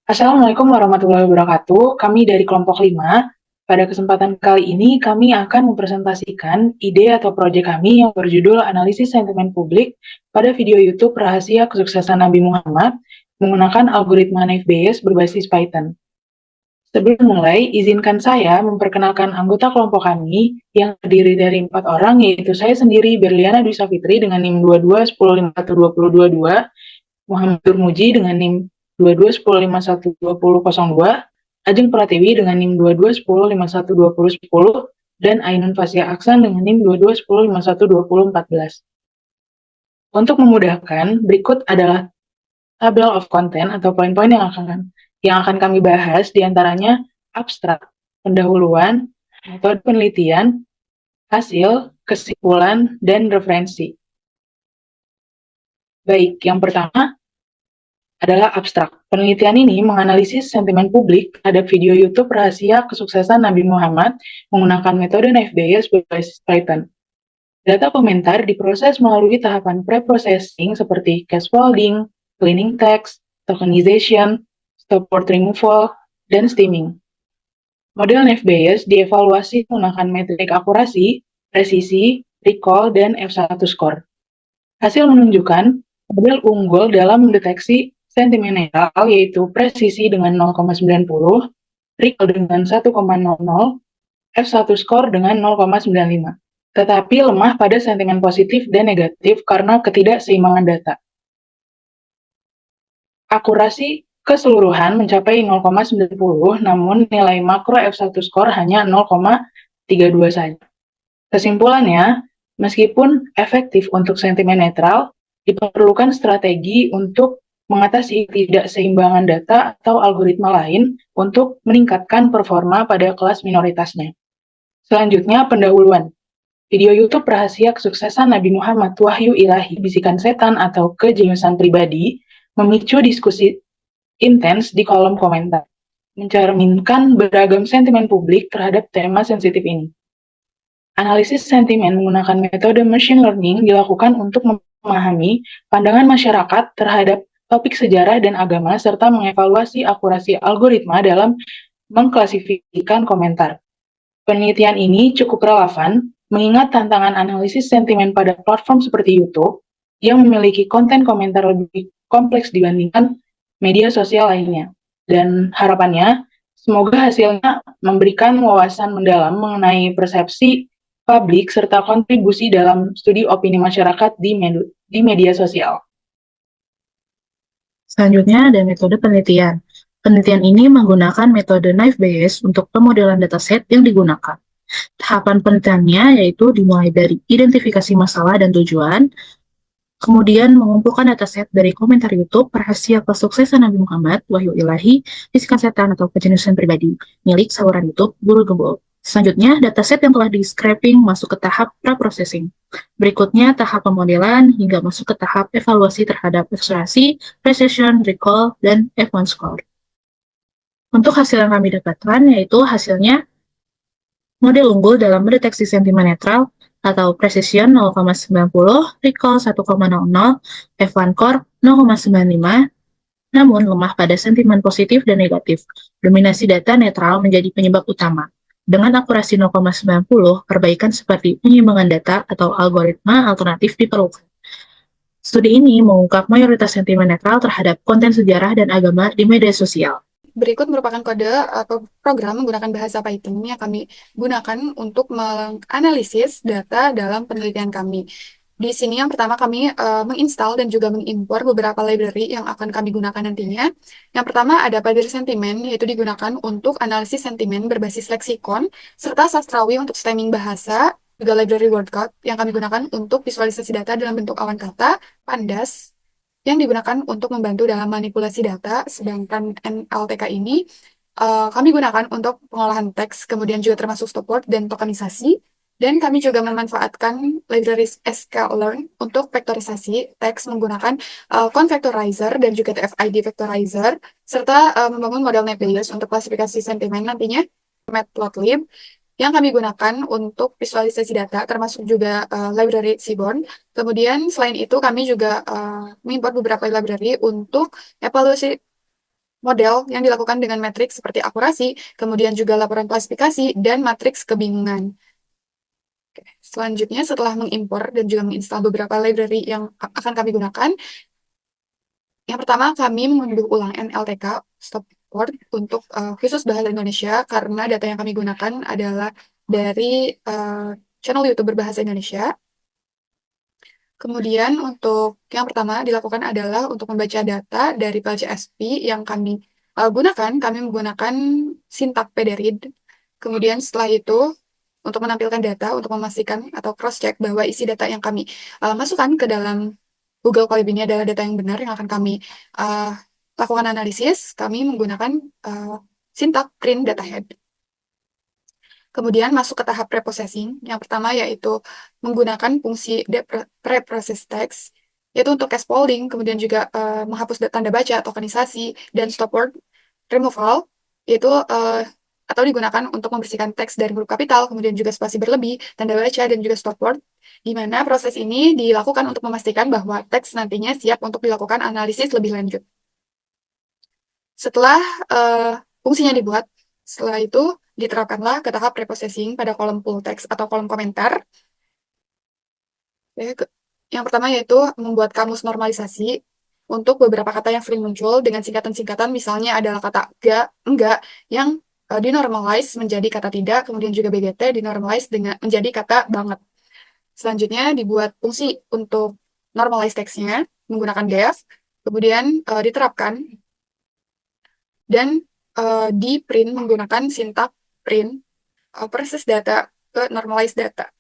Assalamualaikum warahmatullahi wabarakatuh. Kami dari kelompok 5. Pada kesempatan kali ini, kami akan mempresentasikan ide atau proyek kami yang berjudul Analisis Sentimen Publik pada video YouTube Rahasia Kesuksesan Nabi Muhammad menggunakan algoritma Naive Bayes berbasis Python. Sebelum mulai, izinkan saya memperkenalkan anggota kelompok kami yang terdiri dari 4 orang, yaitu saya sendiri, Berliana Dwi Safitri dengan NIM 2210512022, Muhammad Turmuji dengan NIM 2210512002, Ajeng Pratiwi dengan NIM 2210512010, dan Ainun Fasya Aksan dengan NIM 2210512014. Untuk memudahkan, berikut adalah table of content atau poin-poin yang akan kami bahas, diantaranya abstrak, pendahuluan, metode penelitian, hasil, kesimpulan, dan referensi. Baik, yang pertama adalah abstrak. Penelitian ini menganalisis sentimen publik terhadap video YouTube rahasia kesuksesan Nabi Muhammad menggunakan metode Naive Bayes berbasis Python. Data komentar diproses melalui tahapan pre-processing seperti scaffolding, cleaning text, tokenization, stopword removal, dan steaming. Model Naive Bayes dievaluasi menggunakan metrik akurasi, presisi, recall, dan F1 score. Hasil menunjukkan model unggul dalam mendeteksi sentimen netral, yaitu presisi dengan 0,90, recall dengan 1,00, F1 score dengan 0,95, tetapi lemah pada sentimen positif dan negatif karena ketidakseimbangan data. Akurasi keseluruhan mencapai 0,90, namun nilai makro F1 score hanya 0,32 saja. Kesimpulannya, meskipun efektif untuk sentimen netral, diperlukan strategi untuk mengatasi ketidakseimbangan data atau algoritma lain untuk meningkatkan performa pada kelas minoritasnya. Selanjutnya, pendahuluan. Video YouTube rahasia kesuksesan Nabi Muhammad Wahyu Ilahi Bisikan Setan atau Kejeniusan Pribadi memicu diskusi intens di kolom komentar, mencerminkan beragam sentimen publik terhadap tema sensitif ini. Analisis sentimen menggunakan metode machine learning dilakukan untuk memahami pandangan masyarakat terhadap topik sejarah dan agama serta mengevaluasi akurasi algoritma dalam mengklasifikasikan komentar. Penelitian ini cukup relevan mengingat tantangan analisis sentimen pada platform seperti YouTube yang memiliki konten komentar lebih kompleks dibandingkan media sosial lainnya. Dan harapannya, semoga hasilnya memberikan wawasan mendalam mengenai persepsi publik serta kontribusi dalam studi opini masyarakat di media sosial. Selanjutnya ada metode penelitian. Penelitian ini menggunakan metode Naive Bayes untuk pemodelan dataset yang digunakan. Tahapan penelitiannya yaitu dimulai dari identifikasi masalah dan tujuan, kemudian mengumpulkan dataset dari komentar YouTube rahasia kesuksesan Nabi Muhammad Wahyu Ilahi Bisikan Setan atau Kejeniusan Pribadi milik saluran YouTube Guru Gembul. Selanjutnya, dataset yang telah di-scraping masuk ke tahap pre-processing. Berikutnya, tahap pemodelan hingga masuk ke tahap evaluasi terhadap akurasi, precision, recall, dan F1 score. Untuk hasil yang kami dapatkan, yaitu hasilnya model unggul dalam mendeteksi sentimen netral atau precision 0,90, recall 1,00, F1 core 0,95, namun lemah pada sentimen positif dan negatif. Dominasi data netral menjadi penyebab utama. Dengan akurasi 0,90, perbaikan seperti penyiimbangan data atau algoritma alternatif diperlukan. Studi ini mengungkap mayoritas sentimen netral terhadap konten sejarah dan agama di media sosial. Berikut merupakan kode atau program menggunakan bahasa Python yang kami gunakan untuk menganalisis data dalam penelitian kami. Di sini yang pertama kami menginstal dan juga mengimpor beberapa library yang akan kami gunakan nantinya. Yang pertama ada Padir Sentimen, yaitu digunakan untuk analisis sentimen berbasis leksikon, serta sastrawi untuk stemming bahasa, juga library wordcloud yang kami gunakan untuk visualisasi data dalam bentuk awan kata, pandas, yang digunakan untuk membantu dalam manipulasi data, sedangkan NLTK ini kami gunakan untuk pengolahan teks, kemudian juga termasuk stopword dan tokenisasi, dan kami juga memanfaatkan library sklearn untuk vektorisasi teks menggunakan convectorizer dan juga TF-ID vectorizer, serta membangun model Naive-Bayes untuk klasifikasi sentimen nantinya, matplotlib, yang kami gunakan untuk visualisasi data, termasuk juga library Seaborn. Kemudian selain itu kami juga mengimport beberapa library untuk evaluasi model yang dilakukan dengan matriks seperti akurasi, kemudian juga laporan klasifikasi, dan matriks kebingungan. Oke, selanjutnya, setelah mengimpor dan juga menginstal beberapa library yang akan kami gunakan, yang pertama kami mengunduh ulang NLTK stop word untuk khusus bahasa Indonesia karena data yang kami gunakan adalah dari channel YouTube berbahasa Indonesia. Kemudian untuk yang pertama dilakukan adalah untuk membaca data dari file CSV yang kami gunakan, kami menggunakan sintak pdread. Kemudian setelah itu, untuk menampilkan data, untuk memastikan atau cross-check bahwa isi data yang kami masukkan ke dalam Google Colab ini adalah data yang benar yang akan kami lakukan analisis, kami menggunakan sintak print data head. Kemudian masuk ke tahap preprocessing. Yang pertama yaitu menggunakan fungsi preprocess text, yaitu untuk case folding, kemudian juga menghapus tanda baca, tokenisasi, dan stop word removal, yaitu atau digunakan untuk membersihkan teks dari huruf kapital, kemudian juga spasi berlebih, tanda baca, dan juga stop word, di mana proses ini dilakukan untuk memastikan bahwa teks nantinya siap untuk dilakukan analisis lebih lanjut. Setelah fungsinya dibuat, setelah itu diterapkanlah ke tahap preprocessing pada kolom full text atau kolom komentar. Yang pertama yaitu membuat kamus normalisasi untuk beberapa kata yang sering muncul dengan singkatan-singkatan, misalnya adalah kata enggak yang dinormalize menjadi kata tidak, kemudian juga BGT dinormalize menjadi kata banget. Selanjutnya dibuat fungsi untuk normalize teksnya menggunakan def, kemudian diterapkan dan di print menggunakan sintak print proses data ke normalized data.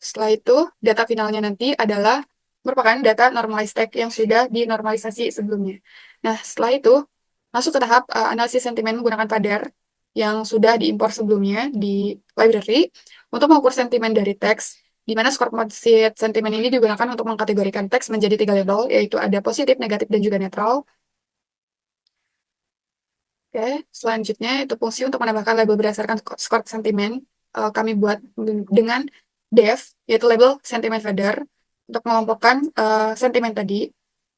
Setelah itu, data finalnya nanti adalah merupakan data normalized text yang sudah dinormalisasi sebelumnya. Nah, setelah itu, masuk ke tahap analisis sentimen menggunakan paddar yang sudah diimpor sebelumnya di library untuk mengukur sentimen dari teks, di mana skor composite sentimen ini digunakan untuk mengkategorikan teks menjadi 3 label, yaitu ada positif, negatif, dan juga netral. Oke, selanjutnya itu fungsi untuk menambahkan label berdasarkan skor sentimen. Kami buat dengan def, yaitu label sentimen feather, untuk mengelompokkan sentimen tadi,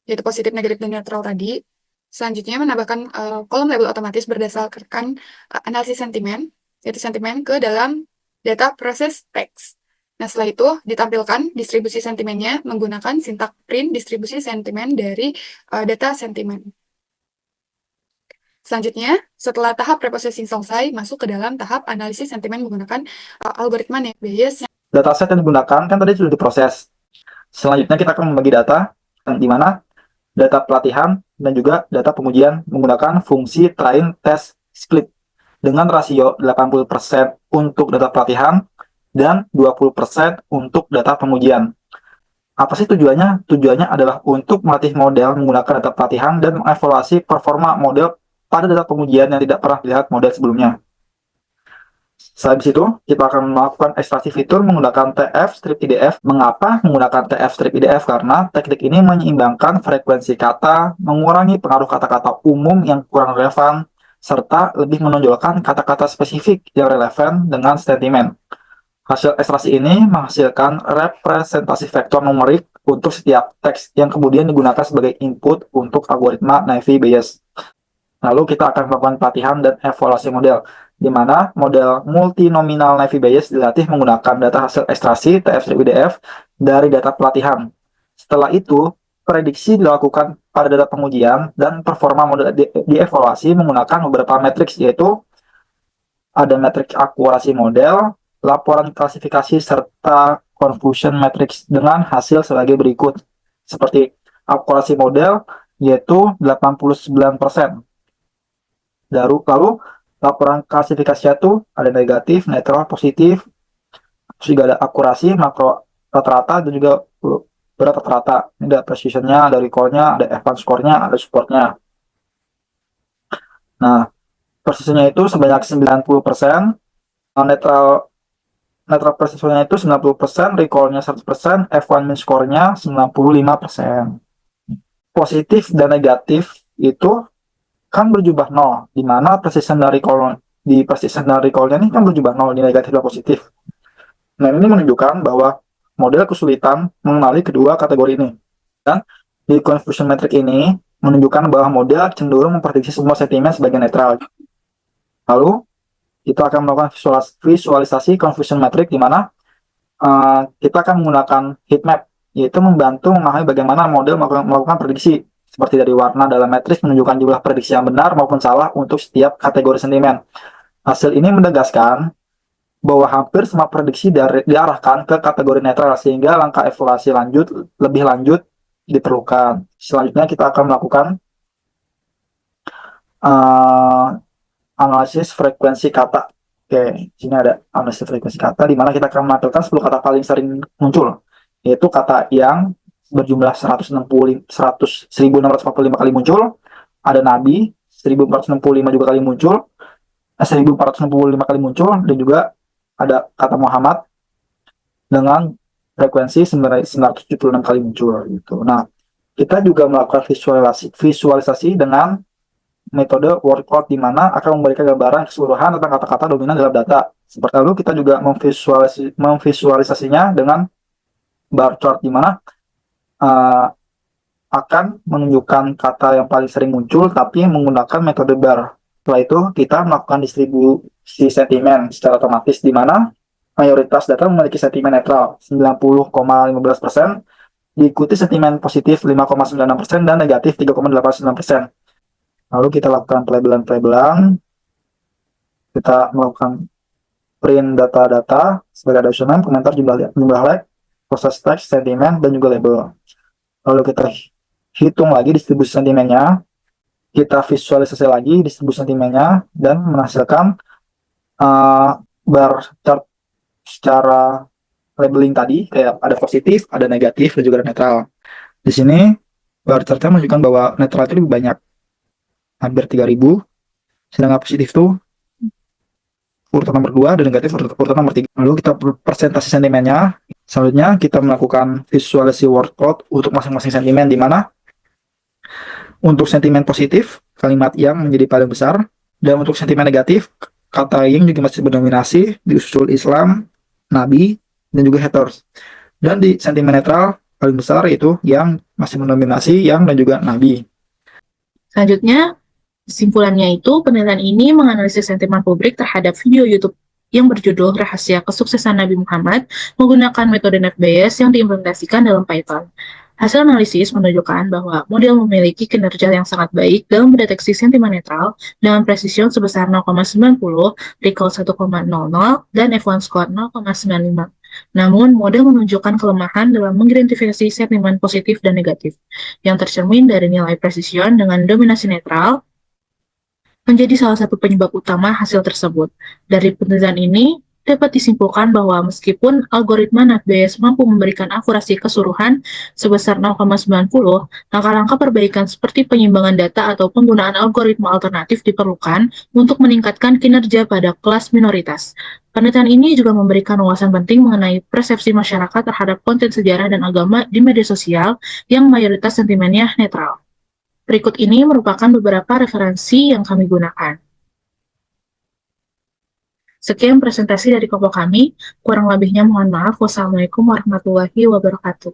yaitu positif, negatif, dan netral tadi. Selanjutnya menambahkan kolom label otomatis berdasarkan analisis sentimen, yaitu sentimen ke dalam data proses text. Nah, setelah itu ditampilkan distribusi sentimennya menggunakan sintak print distribusi sentimen dari data sentimen. Selanjutnya, setelah tahap preprocessing selesai, masuk ke dalam tahap analisis sentimen menggunakan algoritma Bayes. Dataset yang digunakan kan tadi sudah diproses. Selanjutnya kita akan membagi data, di mana data pelatihan dan juga data pengujian menggunakan fungsi train test split dengan rasio 80% untuk data pelatihan dan 20% untuk data pengujian. Apa sih tujuannya? Tujuannya adalah untuk melatih model menggunakan data pelatihan dan mengevaluasi performa model pada data pengujian yang tidak pernah dilihat model sebelumnya. Setelah itu, kita akan melakukan ekstraksi fitur menggunakan TF strip IDF. Mengapa menggunakan TF strip IDF? Karena teknik ini menyeimbangkan frekuensi kata, mengurangi pengaruh kata-kata umum yang kurang relevan, serta lebih menonjolkan kata-kata spesifik yang relevan dengan sentimen. Hasil ekstraksi ini menghasilkan representasi vektor numerik untuk setiap teks yang kemudian digunakan sebagai input untuk algoritma Naive Bayes. Lalu kita akan melakukan pelatihan dan evaluasi model, di mana model multinominal Naive Bayes dilatih menggunakan data hasil ekstraksi TF-IDF dari data pelatihan. Setelah itu, prediksi dilakukan pada data pengujian dan performa model dievaluasi menggunakan beberapa matriks, yaitu ada matriks akurasi model, laporan klasifikasi, serta confusion matrix dengan hasil sebagai berikut. Seperti akurasi model, yaitu 89%. Lalu laporan klasifikasinya itu ada negatif, netral, positif, terus juga ada akurasi, makro rata-rata, dan juga berat rata-rata. Ini ada precision-nya, ada recall-nya, ada advance score-nya, ada support-nya. Nah, precision-nya itu sebanyak 90%, netral precision-nya itu 90%, recall-nya 100%, F1 min score-nya 95%. Positif dan negatif itu kan berjumlah 0, di mana precision dan recall-nya ini kan berjumlah 0 di negatif dan positif. Nah, ini menunjukkan bahwa model kesulitan mengenali kedua kategori ini. Dan di confusion metric ini menunjukkan bahwa model cenderung memprediksi semua sentimen sebagai netral. Lalu, kita akan melakukan visualisasi confusion metric di mana kita akan menggunakan heat map, yaitu membantu memahami bagaimana model melakukan prediksi, seperti dari warna dalam matriks menunjukkan jumlah prediksi yang benar maupun salah untuk setiap kategori sentimen. Hasil ini menegaskan bahwa hampir semua prediksi diarahkan ke kategori netral, sehingga langkah evaluasi lebih lanjut diperlukan. Selanjutnya kita akan melakukan analisis frekuensi kata. Oke, sini ada analisis frekuensi kata di mana kita akan menampilkan 10 kata paling sering muncul, yaitu kata yang berjumlah 1645 kali muncul, ada nabi 1465 juga kali muncul, 1465 kali muncul, dan juga ada kata Muhammad dengan frekuensi 976 kali muncul gitu. Nah, kita juga melakukan visualisasi dengan metode word cloud di mana akan memberikan gambaran keseluruhan tentang kata-kata dominan dalam data. Seperti lalu kita juga memvisualisasinya dengan bar chart di mana akan menunjukkan kata yang paling sering muncul tapi menggunakan metode bar. Setelah itu kita melakukan distribusi sentimen secara otomatis di mana mayoritas data memiliki sentimen netral 90,15%, diikuti sentimen positif 5,96% dan negatif 3,89%. Lalu kita lakukan pelabelan, kita melakukan print data-data sebagai ada username, komentar, jumlah like, proses teks, sentimen, dan juga label. Lalu kita hitung lagi distribusi sentimennya, kita visualisasi lagi distribusi sentimennya, dan menghasilkan bar chart secara labeling tadi, kayak ada positif, ada negatif, dan juga ada netral. Di sini bar chartnya menunjukkan bahwa netral itu lebih banyak, hampir 3000, sedangkan positif itu urutan nomor 2 dan negatif urutan nomor 3. Lalu kita presentasi sentimennya. Selanjutnya kita melakukan visualisasi word cloud untuk masing-masing sentimen, di mana untuk sentimen positif kalimat yang menjadi paling besar, dan untuk sentimen negatif kata yang juga masih berdominasi disusul Islam, Nabi, dan juga haters. Dan di sentimen netral paling besar yaitu yang masih mendominasi yang dan juga Nabi. Selanjutnya, kesimpulannya itu, penelitian ini menganalisis sentimen publik terhadap video YouTube yang berjudul Rahasia Kesuksesan Nabi Muhammad menggunakan metode Naive Bayes yang diimplementasikan dalam Python. Hasil analisis menunjukkan bahwa model memiliki kinerja yang sangat baik dalam mendeteksi sentimen netral dengan precision sebesar 0,90, recall 1,00, dan F1 score 0,95. Namun, model menunjukkan kelemahan dalam mengidentifikasi sentimen positif dan negatif, yang tercermin dari nilai precision dengan dominasi netral menjadi salah satu penyebab utama hasil tersebut. Dari penelitian ini, dapat disimpulkan bahwa meskipun algoritma Naive Bayes mampu memberikan akurasi keseluruhan sebesar 0,90, langkah-langkah perbaikan seperti penyimbangan data atau penggunaan algoritma alternatif diperlukan untuk meningkatkan kinerja pada kelas minoritas. Penelitian ini juga memberikan wawasan penting mengenai persepsi masyarakat terhadap konten sejarah dan agama di media sosial yang mayoritas sentimennya netral. Berikut ini merupakan beberapa referensi yang kami gunakan. Sekian presentasi dari kelompok kami, kurang lebihnya mohon maaf. Wassalamualaikum warahmatullahi wabarakatuh.